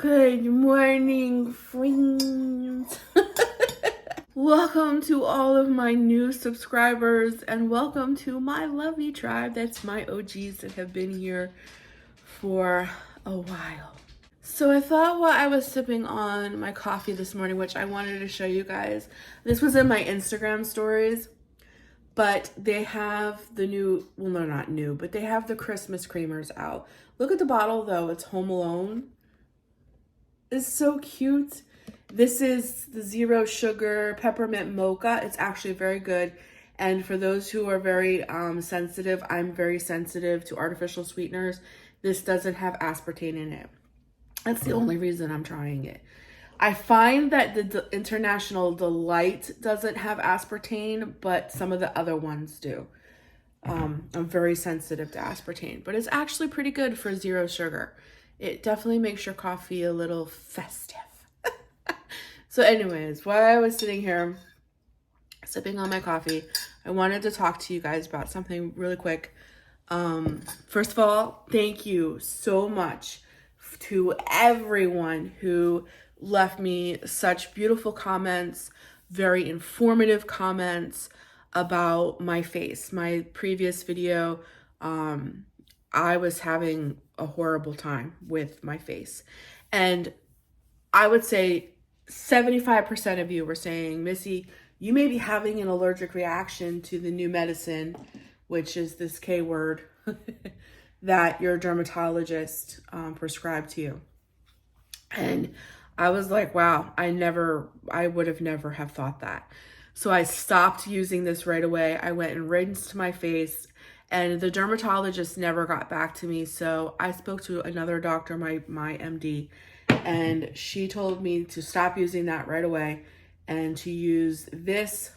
Good morning, friends. Welcome to all of my new subscribers and welcome to my lovely tribe. That's my OGs that have been here for a while. So I thought while I was sipping on my coffee this morning, which I wanted to show you guys, this was in my Instagram stories, but they have the new, well, they're not new, but they have the Christmas creamers out. Look at the bottle though, it's Home Alone. It's so cute. This is the zero sugar peppermint mocha. It's actually very good. And for those who are very sensitive, I'm very sensitive to artificial sweeteners. This doesn't have aspartame in it. That's the only reason I'm trying it. I find that the International Delight doesn't have aspartame, but some of the other ones do. I'm very sensitive to aspartame, but it's actually pretty good for zero sugar. It definitely makes your coffee a little festive. So anyways, while I was sitting here sipping on my coffee, I wanted to talk to you guys about something really quick. First of all, thank you so much to everyone who left me such beautiful comments, very informative comments about my face. My previous video, I was having a horrible time with my face. And I would say 75% of you were saying, Missy, you may be having an allergic reaction to the new medicine, which is this K word that your dermatologist prescribed to you. And I was like, wow, I would have never have thought that. So I stopped using this right away. I went and rinsed my face. And the dermatologist never got back to me. So I spoke to another doctor, my MD, and she told me to stop using that right away and to use this,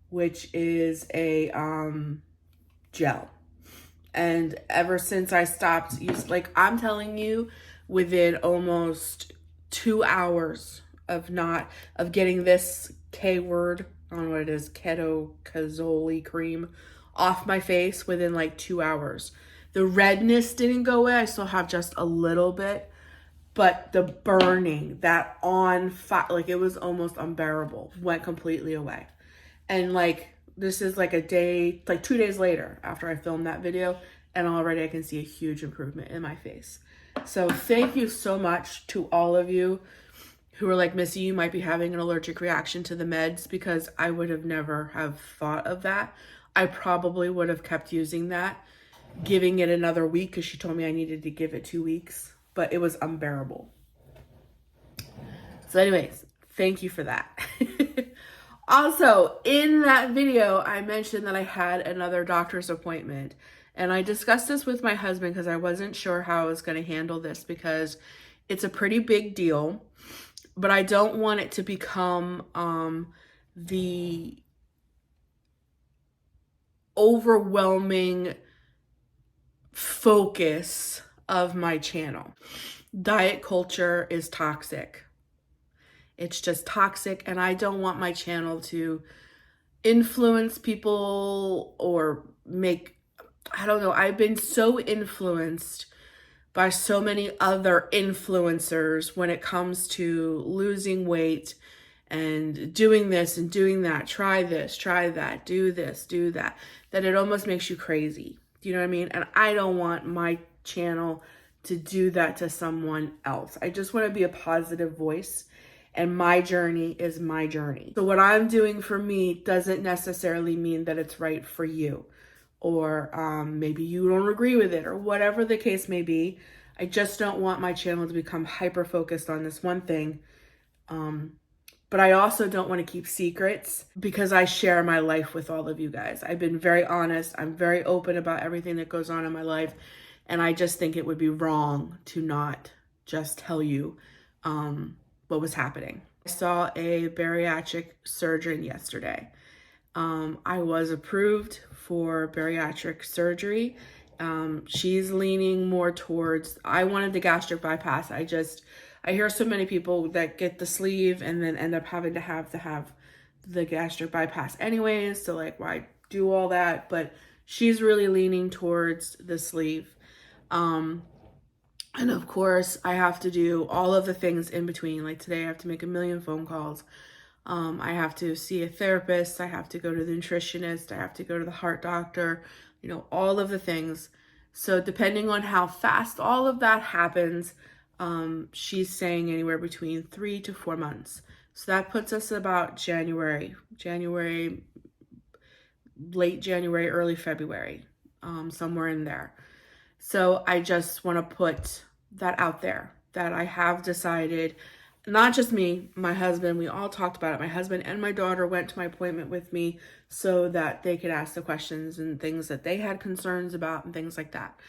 which is a gel. And ever since I stopped using, like I'm telling you, within almost 2 hours of getting this K word, I don't know what it is, ketoconazole cream, off my face within like 2 hours. The redness didn't go away. I still have just a little bit, but the burning, that on fire, like it was almost unbearable, went completely away. And like, this is like a day, like 2 days later after I filmed that video, and already I can see a huge improvement in my face. So thank you so much to all of you who are like, Missy, you might be having an allergic reaction to the meds, because I would have never have thought of that. I probably would have kept using that, giving it another week, because she told me I needed to give it 2 weeks, but it was unbearable. So anyways, thank you for that. Also, in that video, I mentioned that I had another doctor's appointment, and I discussed this with my husband because I wasn't sure how I was going to handle this, because it's a pretty big deal, but I don't want it to become the overwhelming focus of my channel. Diet culture is toxic. It's just toxic, and I don't want my channel to influence people or make, I don't know, I've been so influenced by so many other influencers when it comes to losing weight and doing this and doing that, try this, try that, do this, do that, that it almost makes you crazy. Do you know what I mean? And I don't want my channel to do that to someone else. I just want to be a positive voice, and my journey is my journey. So what I'm doing for me doesn't necessarily mean that it's right for you, or maybe you don't agree with it, or whatever the case may be. I just don't want my channel to become hyper focused on this one thing. But I also don't want to keep secrets, because I share my life with all of you guys. I've been very honest. I'm very open about everything that goes on in my life. And I just think it would be wrong to not just tell you what was happening. I saw a bariatric surgeon yesterday. I was approved for bariatric surgery. She's leaning more towards, I wanted the gastric bypass. I hear so many people that get the sleeve and then end up having to have the gastric bypass anyways. So like, why do all that? But she's really leaning towards the sleeve. And of course, I have to do all of the things in between. Like today, I have to make a million phone calls. I have to see a therapist. I have to go to the nutritionist. I have to go to the heart doctor, all of the things. So, depending on how fast all of that happens, she's saying anywhere between 3 to 4 months. So, that puts us about January, late January, early February, somewhere in there. So I just want to put that out there that I have decided, not just me, my husband, we all talked about it. My husband and my daughter went to my appointment with me so that they could ask the questions and things that they had concerns about and things like that.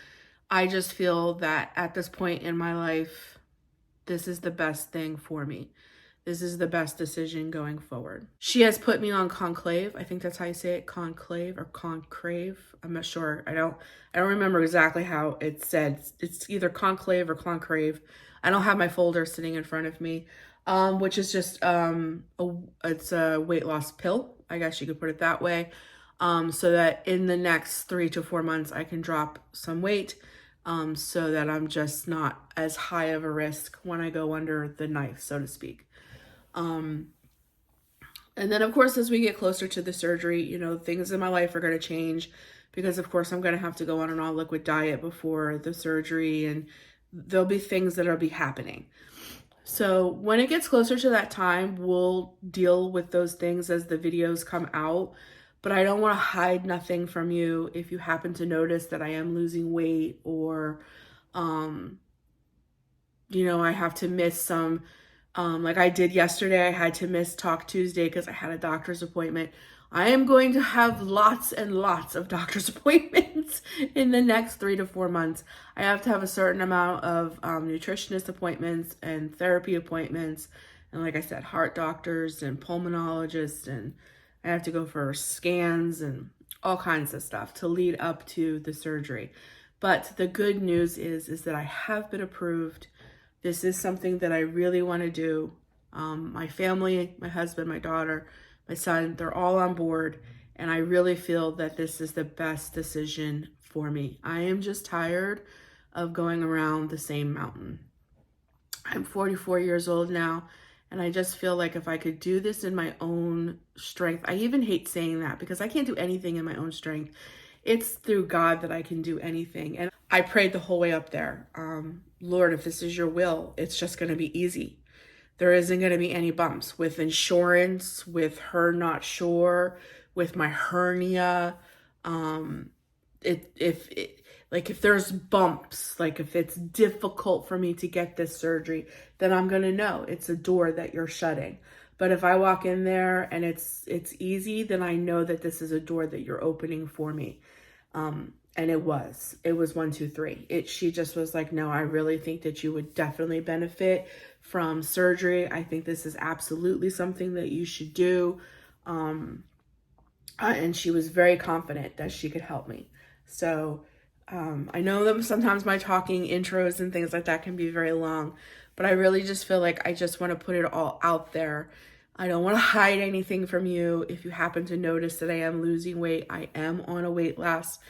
I just feel that at this point in my life, this is the best thing for me. This is the best decision going forward. She has put me on conclave. I think that's how you say it, conclave or concrave. I'm not sure. I don't remember exactly how it's said. It's either conclave or concrave. I don't have my folder sitting in front of me, which is just it's a weight loss pill. I guess you could put it that way. So that in the next 3 to 4 months I can drop some weight, so that I'm just not as high of a risk when I go under the knife, so to speak. And then of course, as we get closer to the surgery, things in my life are going to change because of course I'm going to have to go on an all liquid diet before the surgery, and there'll be things that'll be happening. So when it gets closer to that time, we'll deal with those things as the videos come out, but I don't want to hide nothing from you. If you happen to notice that I am losing weight, or, I have to miss some, like I did yesterday, I had to miss Talk Tuesday because I had a doctor's appointment. I am going to have lots and lots of doctor's appointments in the next 3 to 4 months. I have to have a certain amount of nutritionist appointments and therapy appointments. And like I said, heart doctors and pulmonologists, and I have to go for scans and all kinds of stuff to lead up to the surgery. But the good news is that I have been approved. This is something that I really want to do. My family, my husband, my daughter, my son, they're all on board. And I really feel that this is the best decision for me. I am just tired of going around the same mountain. I'm 44 years old now, and I just feel like if I could do this in my own strength, I even hate saying that because I can't do anything in my own strength. It's through God that I can do anything. And I prayed the whole way up there. Lord, if this is your will, it's just going to be easy. There isn't going to be any bumps with insurance, with her not sure, with my hernia. If there's bumps, like if it's difficult for me to get this surgery, then I'm going to know it's a door that you're shutting. But if I walk in there and it's easy, then I know that this is a door that you're opening for me. And it was 1, 2, 3. She just was like, no, I really think that you would definitely benefit from surgery. I think this is absolutely something that you should do. And she was very confident that she could help me. So I know that sometimes my talking intros and things like that can be very long, but I really just feel like I just want to put it all out there. I don't want to hide anything from you. If you happen to notice that I am losing weight, I am on a weight loss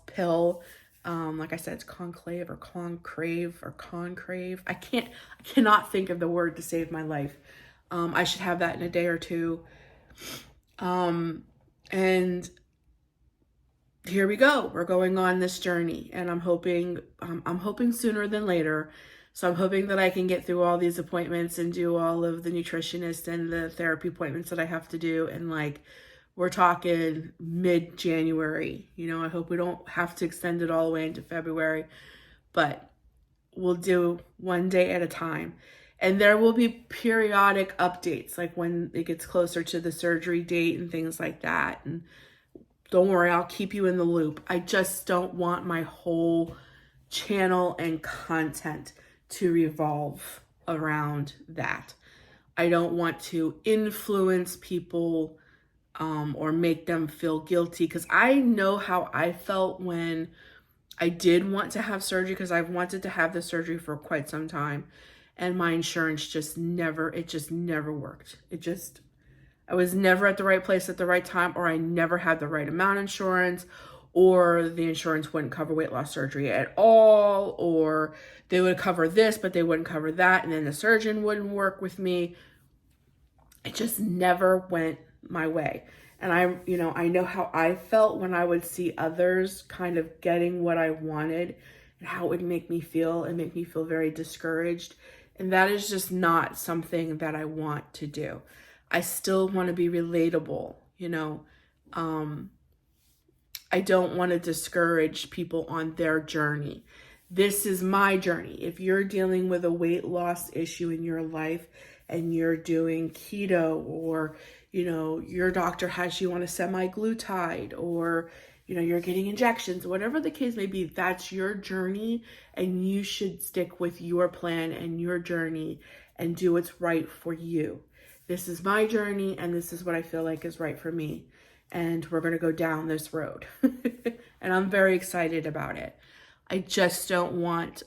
pill. Like I said, it's conclave or concrave or concrave. I cannot think of the word to save my life. I should have that in a day or two. And here we go. We're going on this journey, and I'm hoping sooner than later. So I'm hoping that I can get through all these appointments and do all of the nutritionist and the therapy appointments that I have to do. And we're talking mid-January. I hope we don't have to extend it all the way into February, but we'll do one day at a time. And there will be periodic updates, like when it gets closer to the surgery date and things like that. And don't worry, I'll keep you in the loop. I just don't want my whole channel and content to revolve around that. I don't want to influence people or make them feel guilty, because I know how I felt when I did want to have surgery, because I've wanted to have the surgery for quite some time, and my insurance just never worked. I was never at the right place at the right time, or I never had the right amount of insurance, or the insurance wouldn't cover weight loss surgery at all, or they would cover this, but they wouldn't cover that, and then the surgeon wouldn't work with me. It just never went my way. And I know how I felt when I would see others kind of getting what I wanted and how it would make me feel. It made me feel very discouraged. And that is just not something that I want to do. I still want to be relatable, I don't want to discourage people on their journey. This is my journey. If you're dealing with a weight loss issue in your life and you're doing keto, or, your doctor has you on a semi-glutide, or, you're getting injections, whatever the case may be, that's your journey, and you should stick with your plan and your journey and do what's right for you. This is my journey, and this is what I feel like is right for me. And we're going to go down this road. And I'm very excited about it. I just don't want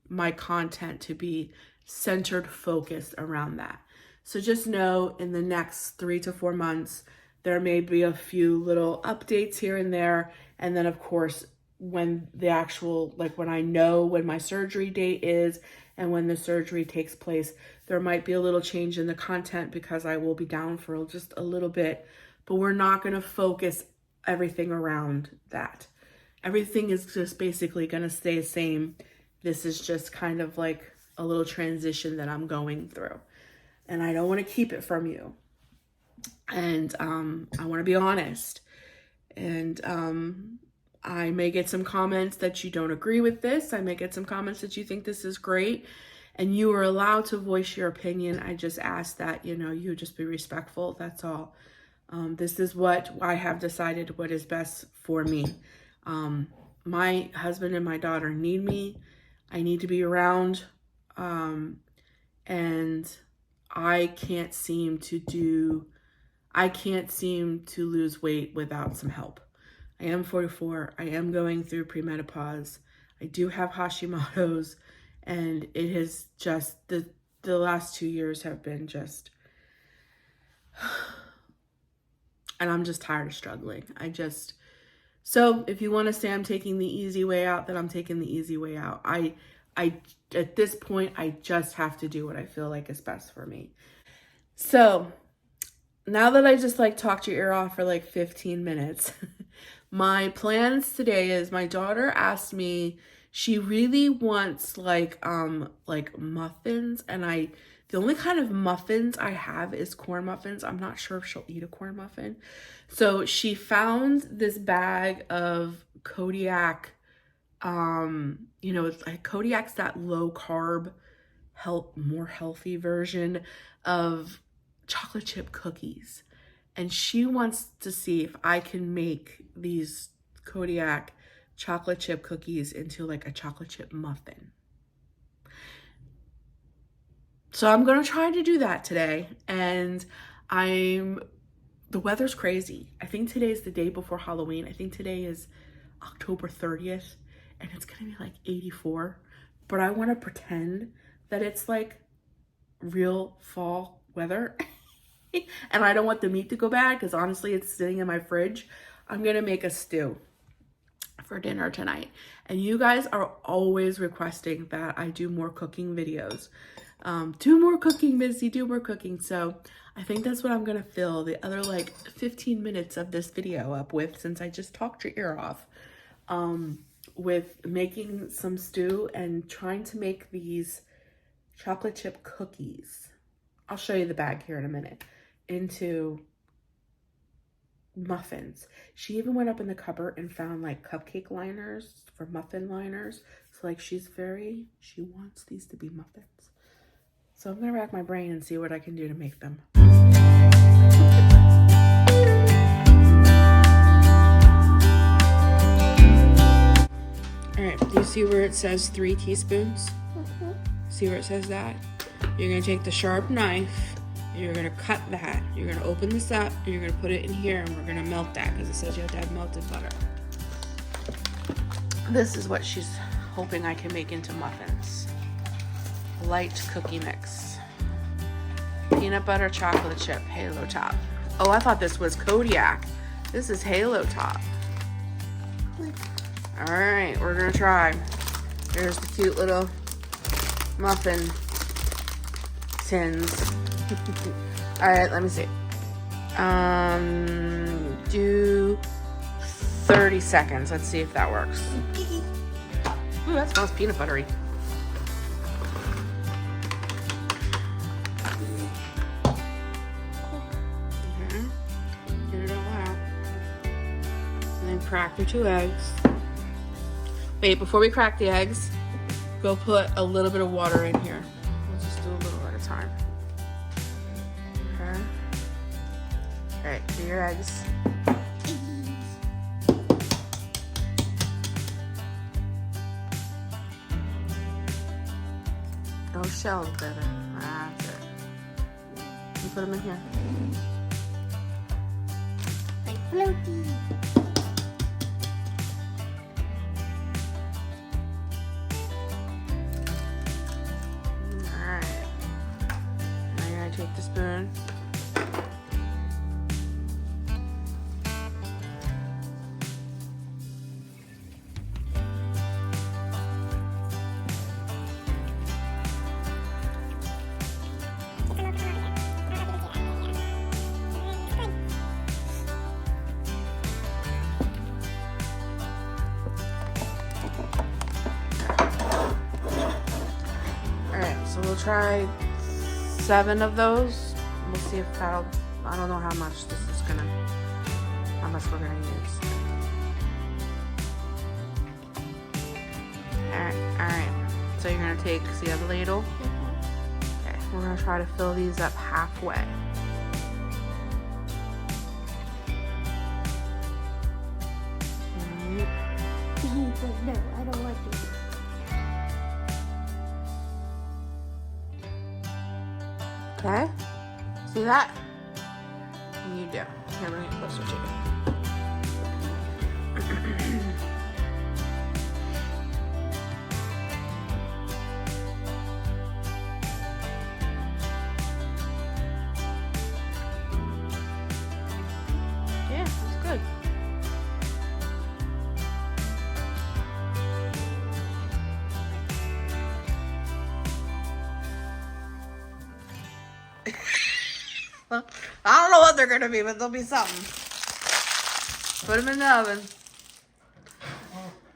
my content to be centered, focused around that. So just know in the next 3 to 4 months, there may be a few little updates here and there. And then of course, when the actual, when I know when my surgery date is and when the surgery takes place, there might be a little change in the content because I will be down for just a little bit, but we're not going to focus everything around that. Everything is just basically going to stay the same. This is just kind of like a little transition that I'm going through. And I don't want to keep it from you. And I want to be honest. And I may get some comments that you don't agree with this. I may get some comments that you think this is great. And you are allowed to voice your opinion. I just ask that, you just be respectful. That's all. This is what I have decided what is best for me. My husband and my daughter need me. I need to be around. And I can't seem to lose weight without some help. I am 44. I am going through premenopause. I do have Hashimoto's, and it has just, the last 2 years have been just, and I'm just tired of struggling. So if you want to say I'm taking the easy way out, then I'm taking the easy way out. I at this point, I just have to do what I feel like is best for me. So now that I just talked your ear off for 15 minutes, my plans today is my daughter asked me, she really wants muffins, and the only kind of muffins I have is corn muffins. I'm not sure if she'll eat a corn muffin. So she found this bag of Kodiak. Kodiak's that low carb, more healthy version of chocolate chip cookies. And she wants to see if I can make these Kodiak chocolate chip cookies into a chocolate chip muffin. So I'm going to try to do that today. And the weather's crazy. I think today's the day before Halloween. I think today is October 30th. And it's going to be 84. But I want to pretend that it's real fall weather. And I don't want the meat to go bad because honestly, it's sitting in my fridge. I'm going to make a stew for dinner tonight. And you guys are always requesting that I do more cooking videos. Do more cooking, Missy, do more cooking. So I think that's what I'm going to fill the other 15 minutes of this video up with, since I just talked your ear off, with making some stew and trying to make these chocolate chip cookies. I'll show you the bag here in a minute. Into muffins. She even went up in the cupboard and found cupcake liners for muffin liners. So she wants these to be muffins. So I'm gonna rack my brain and see what I can do to make them. All right, do you see where it says 3 teaspoons? See where it says that? You're gonna take the sharp knife, you're gonna cut that, you're gonna open this up, and you're gonna put it in here, and we're gonna melt that because it says you have to have melted butter. This is what she's hoping I can make into muffins. Light cookie mix. Peanut butter chocolate chip, Halo Top. Oh, I thought this was Kodiak. This is Halo Top. All right, we're gonna try. There's the cute little muffin tins. All right, let me see. Do 30 seconds. Let's see if that works. Ooh, that smells peanut buttery. Okay. Get it all out. And then crack your 2 eggs. Wait, before we crack the eggs, go put a little bit of water in here. We'll just do a little at a time. Okay. All right, do your eggs. No shells, baby. That's it. You put them in here. Like floaty. Alright. Now you're gonna take the spoon. So we'll try 7 of those. We'll see if that'll, I don't know how much this is gonna, how much we're gonna use. Alright. So you're gonna take, see the ladle? Okay, we're gonna try to fill these up halfway. No, I don't want to. Okay, see that? You do. Here, bring it closer to you. Yeah, that's good. I don't know what they're gonna be, but they'll be something. Put them in the oven.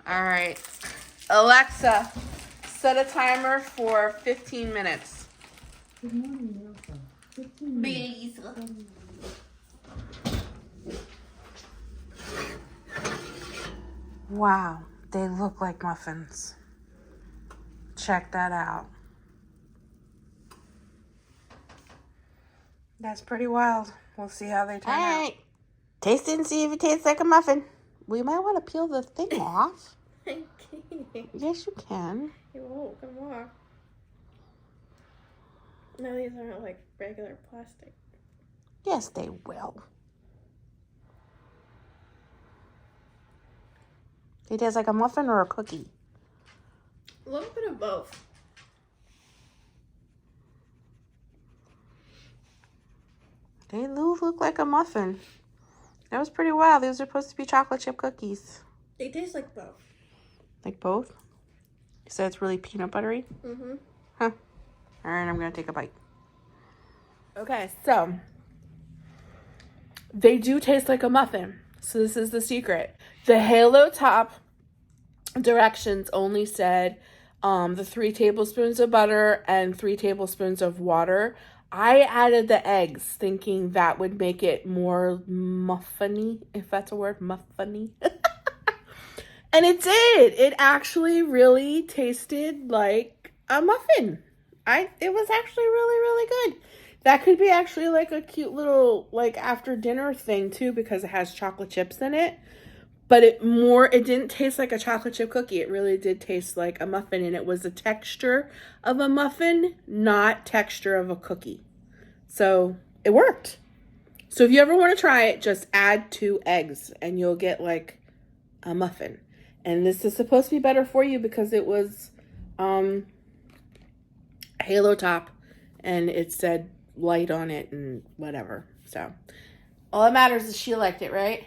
All right, Alexa, set a timer for 15 minutes. Good morning, Elsa. 15 minutes. Wow, they look like muffins. Check that out. That's pretty wild. We'll see how they turn out. Taste it and see if it tastes like a muffin. We might want to peel the thing off. I can't. Yes, you can. It won't come off. No, these aren't like regular plastic. Yes, they will. They taste like a muffin or a cookie? A little bit of both. They do look like a muffin. That was pretty wild. These are supposed to be chocolate chip cookies. They taste like both. Like both? You said it's really peanut buttery? Mm-hmm. Huh. All right, I'm going to take a bite. Okay, so they do taste like a muffin. So this is the secret. The Halo Top directions only said the 3 tablespoons of butter and 3 tablespoons of water. I added the eggs thinking that would make it more muffiny, if that's a word, muffiny. And it did. It actually really tasted like a muffin. It was actually really, really good. That could be actually like a cute little like after dinner thing too, because it has chocolate chips in it. But it didn't taste like a chocolate chip cookie. It really did taste like a muffin, and it was the texture of a muffin, not texture of a cookie. So it worked. So if you ever want to try it, just add 2 eggs and you'll get like a muffin. And this is supposed to be better for you because it was Halo Top and it said light on it and whatever. So all that matters is she liked it, right?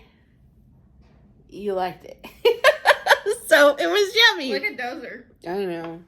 You liked it. So it was yummy. Like a dozer. I know.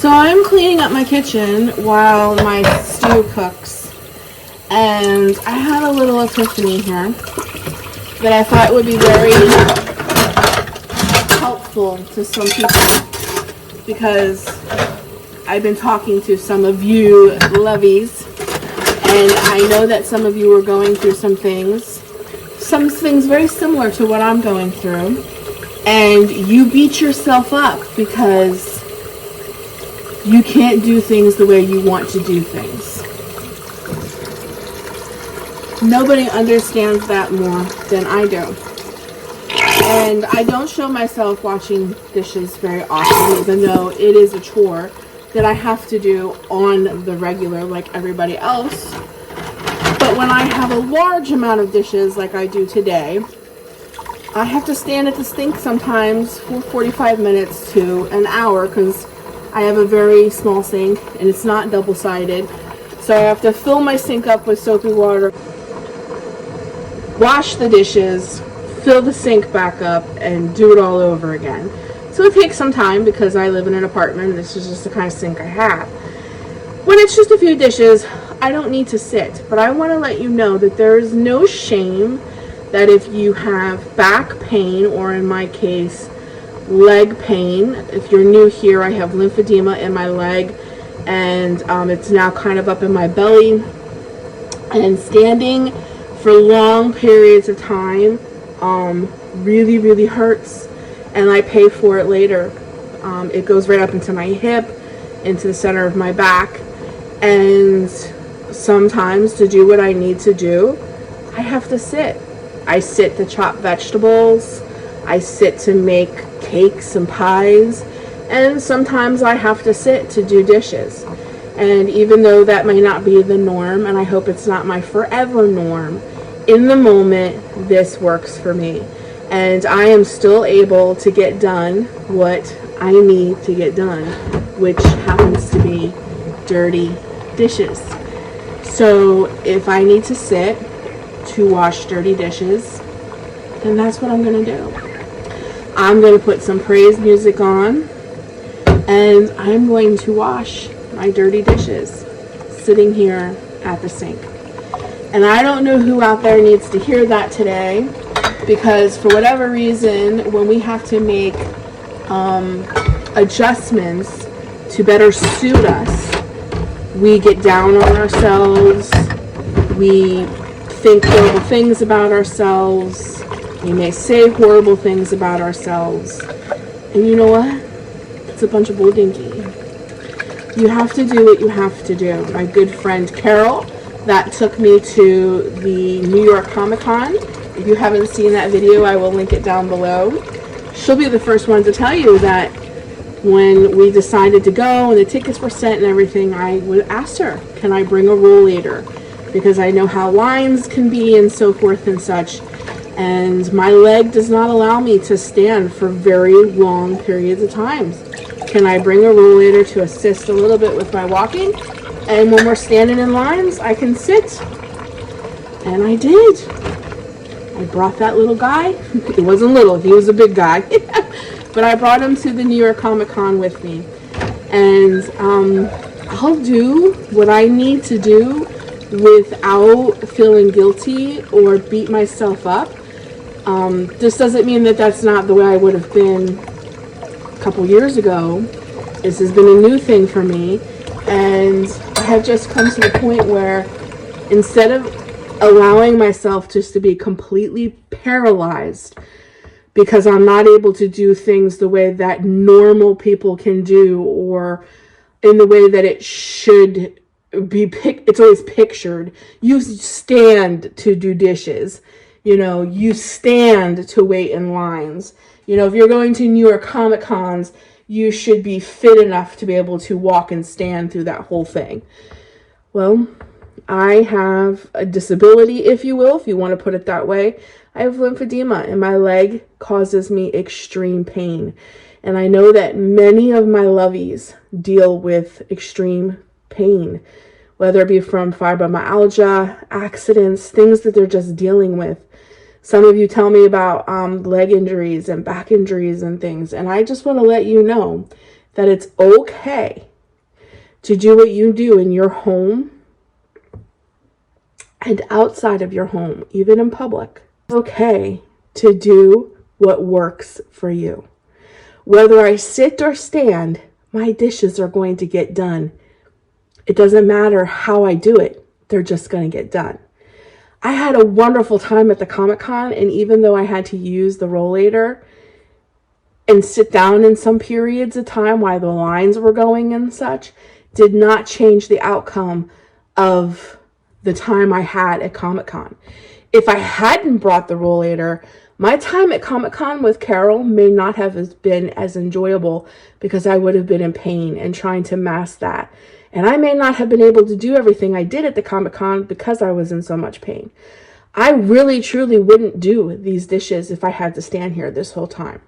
So I'm cleaning up my kitchen while my stew cooks. And I had a little epiphany here that I thought would be very helpful to some people, because I've been talking to some of you lovies, and I know that some of you are going through some things very similar to what I'm going through, and you beat yourself up because you can't do things the way you want to do things. Nobody understands that more than I do. And I don't show myself washing dishes very often, even though it is a chore that I have to do on the regular like everybody else. But when I have a large amount of dishes like I do today, I have to stand at the sink sometimes for 45 minutes to an hour, because I have a very small sink and it's not double-sided. So I have to fill my sink up with soapy water, wash the dishes, fill the sink back up, and do it all over again. So it takes some time because I live in an apartment and this is just the kind of sink I have. When it's just a few dishes, I don't need to sit. But I want to let you know that there is no shame that if you have back pain, or in my case, leg pain. If you're new here, I have lymphedema in my leg, and it's now kind of up in my belly. And standing for long periods of time really, really hurts, and I pay for it later. It goes right up into my hip, into the center of my back, and sometimes to do what I need to do, I have to sit. I sit to chop vegetables, I sit to make cakes and pies, and sometimes I have to sit to do dishes. And even though that may not be the norm, and I hope it's not my forever norm, in the moment, this works for me. And I am still able to get done what I need to get done, which happens to be dirty dishes. So if I need to sit to wash dirty dishes, then that's what I'm going to do. I'm going to put some praise music on, and I'm going to wash my dirty dishes sitting here at the sink. And I don't know who out there needs to hear that today, because for whatever reason, when we have to make adjustments to better suit us, we get down on ourselves, we think horrible things about ourselves, we may say horrible things about ourselves, and you know what? It's a bunch of bull dinky. You have to do what you have to do. My good friend Carol, that took me to the New York Comic Con. If you haven't seen that video, I will link it down below. She'll be the first one to tell you that when we decided to go and the tickets were sent and everything, I asked her, can I bring a rollator? Because I know how lines can be and so forth and such. And my leg does not allow me to stand for very long periods of times. Can I bring a rollator to assist a little bit with my walking? And when we're standing in lines, I can sit. And I did. I brought that little guy. He wasn't little, he was a big guy. But I brought him to the New York Comic Con with me. And I'll do what I need to do without feeling guilty or beat myself up. This doesn't mean that that's not the way I would have been a couple years ago. This has been a new thing for me, and I have just come to the point where instead of allowing myself just to be completely paralyzed because I'm not able to do things the way that normal people can do, or in the way that it should be it's always pictured. You stand to do dishes. You stand to wait in lines. If you're going to New York Comic Cons, you should be fit enough to be able to walk and stand through that whole thing. Well, I have a disability, if you will, if you want to put it that way. I have lymphedema, and my leg causes me extreme pain. And I know that many of my lovies deal with extreme pain, whether it be from fibromyalgia, accidents, things that they're just dealing with. Some of you tell me about leg injuries and back injuries and things. And I just want to let you know that it's okay to do what you do in your home and outside of your home, even in public. It's okay to do what works for you. Whether I sit or stand, my dishes are going to get done. It doesn't matter how I do it, they're just going to get done. I had a wonderful time at the Comic-Con, and even though I had to use the rollator and sit down in some periods of time while the lines were going and such, did not change the outcome of the time I had at Comic-Con. If I hadn't brought the rollator, my time at Comic-Con with Carol may not have been as enjoyable because I would have been in pain and trying to mask that. And I may not have been able to do everything I did at the Comic-Con because I was in so much pain. I really, truly wouldn't do these dishes if I had to stand here this whole time.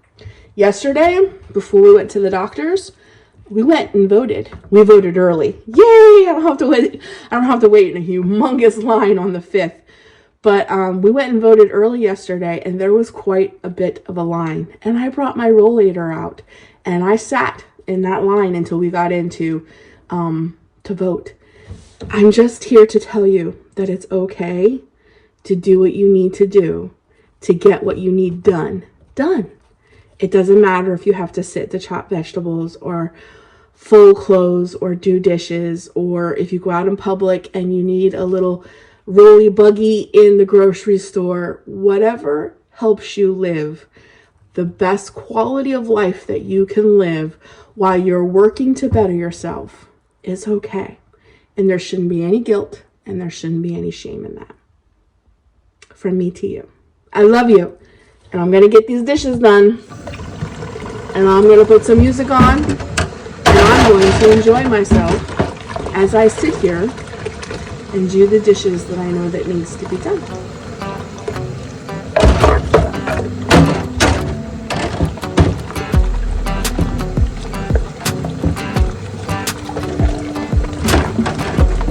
Yesterday, before we went to the doctor's, we went and voted. We voted early. Yay! I don't have to wait in a humongous line on the 5th. But we went and voted early yesterday, and there was quite a bit of a line. And I brought my rollator out, and I sat in that line until we got into to vote. I'm just here to tell you that it's okay to do what you need to do to get what you need done. It doesn't matter if you have to sit to chop vegetables or fold clothes or do dishes, or if you go out in public and you need a little rolly buggy in the grocery store. Whatever helps you live the best quality of life that you can live while you're working to better yourself is okay. And there shouldn't be any guilt, and there shouldn't be any shame in that. From me to you. I love you. And I'm going to get these dishes done. And I'm going to put some music on. And I'm going to enjoy myself as I sit here and do the dishes that I know that needs to be done.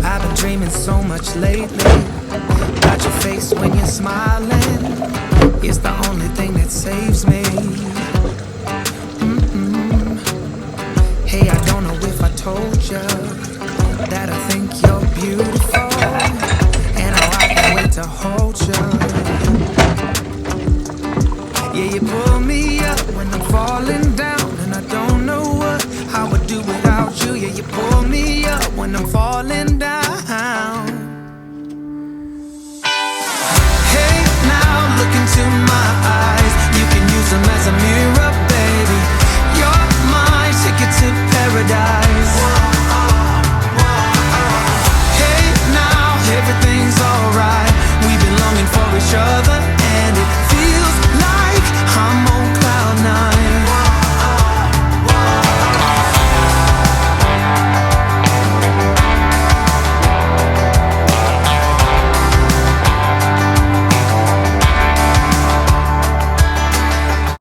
I've been dreaming so much lately about your face when you're smiling.